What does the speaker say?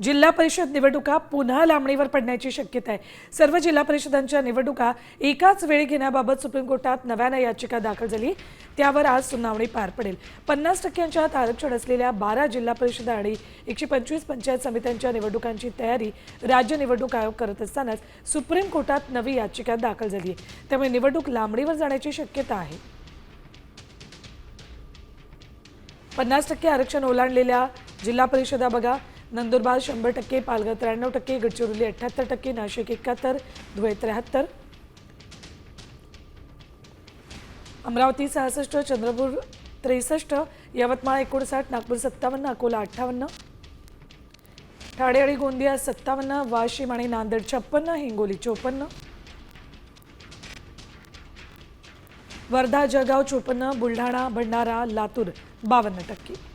जिल्हा परिषद निवडणुका पुन्हा लांबणीवर पडण्याची शक्यता आहे। सर्व जिल्हा परिषदांच्या निवडणुका एकाच वेळी घेण्याबाबत सुप्रीम कोर्टात नव्याने याचिका दाखल झाली, त्यावर आज सुनावणी पार पडेल। 50% आत आरक्षण असलेल्या 12 जिल्हा परिषदा आणि 125 पंचायत समित्यांच्या निवडणुकांची तयारी राज्य निवडणूक आयोग करत असतानाच सुप्रीम कोर्टात नवी याचिका दाखल झाली आहे। त्यामुळे निवडणूक लांबणीवर जाण्याची शक्यता आहे। 50% आरक्षण ओलांडलेल्या जिल्हा परिषदा बघा: नंदुरबार 100%, पालघर 93%, गडचिरोली 78%, नाशिक 71%, धुळे 73%, अमरावती 66%, चंद्रपूर 63%, यवतमाळ 59%, नागपूर 57%, अकोला 58%, ठाणे आणि गोंदिया 57%, वाशिम आणि नांदेड 56%, हिंगोली 54%, वर्धा जळगाव 54%, बुलढाणा भंडारा लातूर 52%।